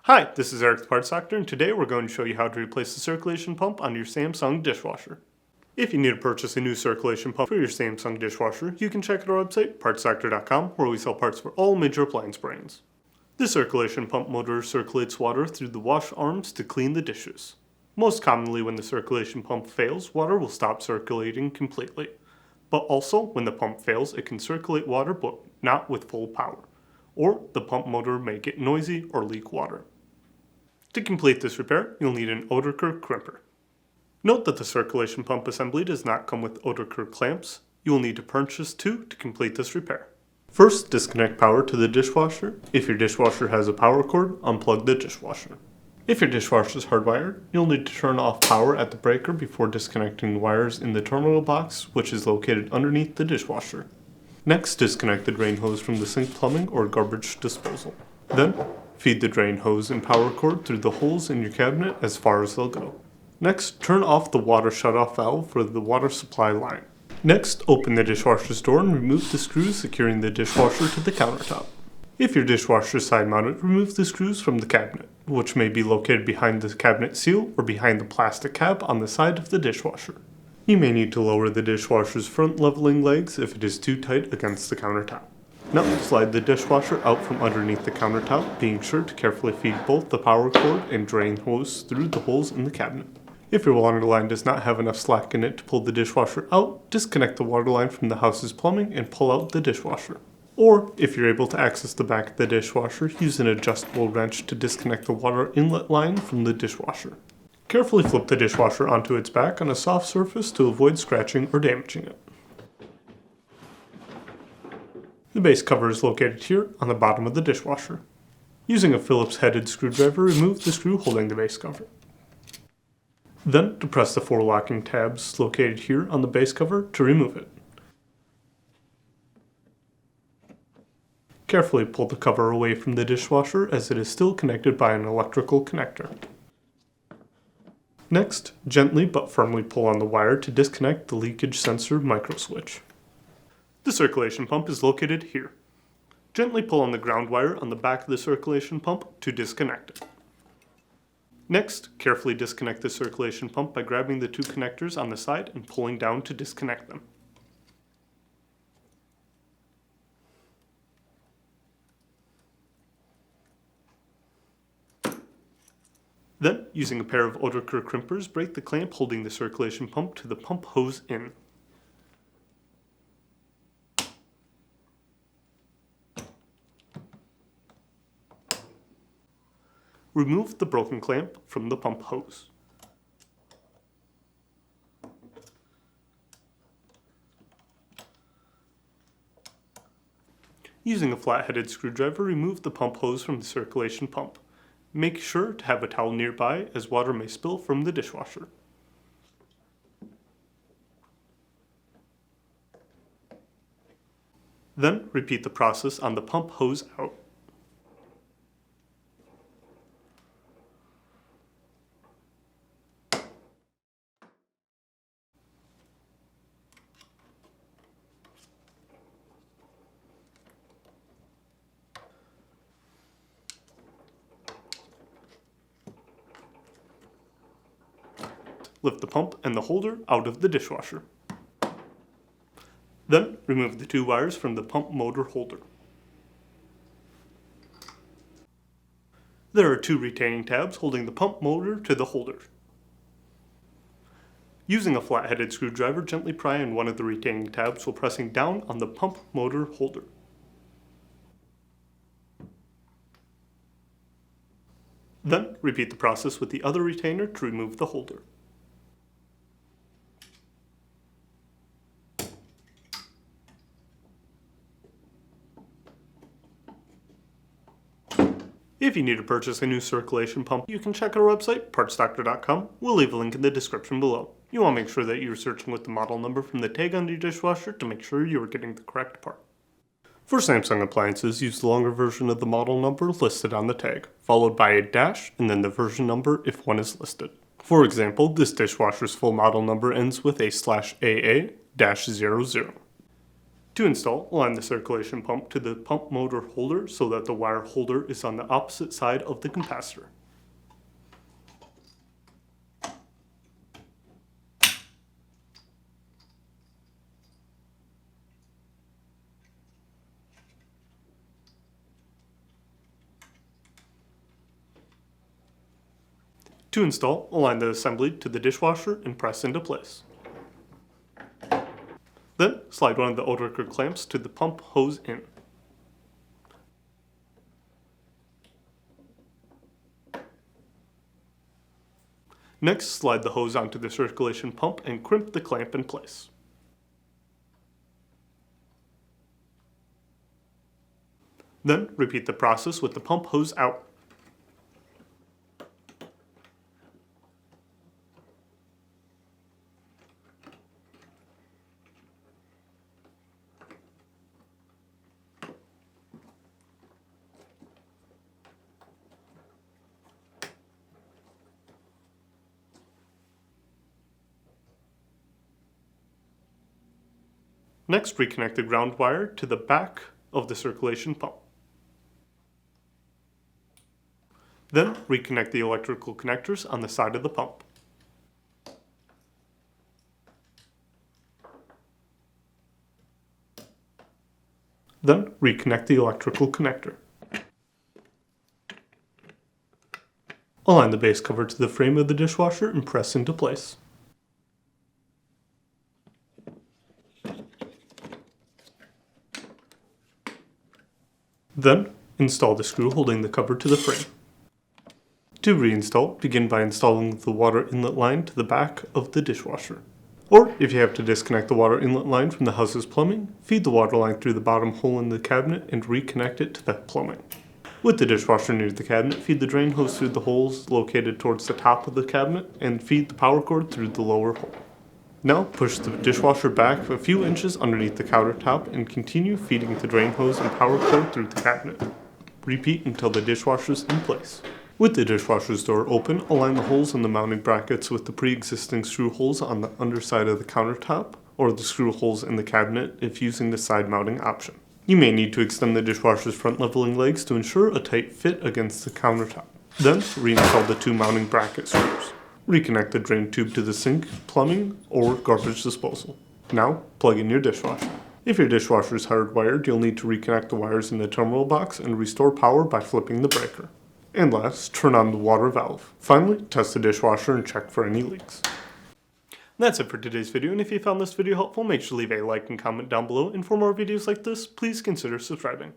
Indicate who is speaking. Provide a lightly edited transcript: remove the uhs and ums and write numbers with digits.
Speaker 1: Hi, this is Eric the Parts Doctor, and today we're going to show you how to replace the circulation pump on your Samsung dishwasher. If you need to purchase a new circulation pump for your Samsung dishwasher, you can check out our website, partsdoctor.com, where we sell parts for all major appliance brands. The circulation pump motor circulates water through the wash arms to clean the dishes. Most commonly when the circulation pump fails, water will stop circulating completely. But also, when the pump fails, it can circulate water but not with full power. Or the pump motor may get noisy or leak water. To complete this repair, you'll need an Oederker crimper. Note that the circulation pump assembly does not come with Oederker clamps. You will need to purchase two to complete this repair. First, disconnect power to the dishwasher. If your dishwasher has a power cord, unplug the dishwasher. If your dishwasher is hardwired, you'll need to turn off power at the breaker before disconnecting the wires in the terminal box, which is located underneath the dishwasher. Next, disconnect the drain hose from the sink plumbing or garbage disposal. Then, feed the drain hose and power cord through the holes in your cabinet as far as they'll go. Next, turn off the water shutoff valve for the water supply line. Next, open the dishwasher's door and remove the screws securing the dishwasher to the countertop. If your dishwasher is side-mounted, remove the screws from the cabinet, which may be located behind the cabinet seal or behind the plastic cap on the side of the dishwasher. You may need to lower the dishwasher's front leveling legs if it is too tight against the countertop. Now slide the dishwasher out from underneath the countertop, being sure to carefully feed both the power cord and drain hose through the holes in the cabinet. If your water line does not have enough slack in it to pull the dishwasher out, disconnect the water line from the house's plumbing and pull out the dishwasher. Or, if you're able to access the back of the dishwasher, use an adjustable wrench to disconnect the water inlet line from the dishwasher. Carefully flip the dishwasher onto its back on a soft surface to avoid scratching or damaging it. The base cover is located here on the bottom of the dishwasher. Using a Phillips headed screwdriver, remove the screw holding the base cover. Then, depress the four locking tabs located here on the base cover to remove it. Carefully pull the cover away from the dishwasher as it is still connected by an electrical connector. Next, gently but firmly pull on the wire to disconnect the leakage sensor microswitch. The circulation pump is located here. Gently pull on the ground wire on the back of the circulation pump to disconnect it. Next, carefully disconnect the circulation pump by grabbing the two connectors on the side and pulling down to disconnect them. Then, using a pair of Oederker crimpers, break the clamp holding the circulation pump to the pump hose in. Remove the broken clamp from the pump hose. Using a flat-headed screwdriver, remove the pump hose from the circulation pump. Make sure to have a towel nearby as water may spill from the dishwasher. Then repeat the process on the pump hose out. Lift the pump and the holder out of the dishwasher. Then, remove the two wires from the pump motor holder. There are two retaining tabs holding the pump motor to the holder. Using a flat-headed screwdriver, gently pry on one of the retaining tabs while pressing down on the pump motor holder. Then, repeat the process with the other retainer to remove the holder. If you need to purchase a new circulation pump, you can check out our website, partsdoctor.com. We'll leave a link in the description below. You want to make sure that you're searching with the model number from the tag on your dishwasher to make sure you are getting the correct part. For Samsung appliances, use the longer version of the model number listed on the tag, followed by a dash and then the version number if one is listed. For example, this dishwasher's full model number ends with a /AA-00. To install, align the circulation pump to the pump motor holder so that the wire holder is on the opposite side of the capacitor. To install, align the assembly to the dishwasher and press into place. Then, slide one of the outrigger clamps to the pump hose in. Next, slide the hose onto the circulation pump and crimp the clamp in place. Then, repeat the process with the pump hose out. Next, reconnect the ground wire to the back of the circulation pump. Then, reconnect the electrical connectors on the side of the pump. Then, reconnect the electrical connector. Align the base cover to the frame of the dishwasher and press into place. Then, install the screw holding the cover to the frame. To reinstall, begin by installing the water inlet line to the back of the dishwasher. Or, if you have to disconnect the water inlet line from the house's plumbing, feed the water line through the bottom hole in the cabinet and reconnect it to the plumbing. With the dishwasher near the cabinet, feed the drain hose through the holes located towards the top of the cabinet and feed the power cord through the lower hole. Now push the dishwasher back a few inches underneath the countertop and continue feeding the drain hose and power cord through the cabinet. Repeat until the dishwasher is in place. With the dishwasher's door open, align the holes in the mounting brackets with the pre-existing screw holes on the underside of the countertop or the screw holes in the cabinet if using the side mounting option. You may need to extend the dishwasher's front leveling legs to ensure a tight fit against the countertop. Then reinstall the two mounting bracket screws. Reconnect the drain tube to the sink, plumbing, or garbage disposal. Now, plug in your dishwasher. If your dishwasher is hardwired, you'll need to reconnect the wires in the terminal box and restore power by flipping the breaker. And last, turn on the water valve. Finally, test the dishwasher and check for any leaks. That's it for today's video, and if you found this video helpful, make sure to leave a like and comment down below, and for more videos like this, please consider subscribing.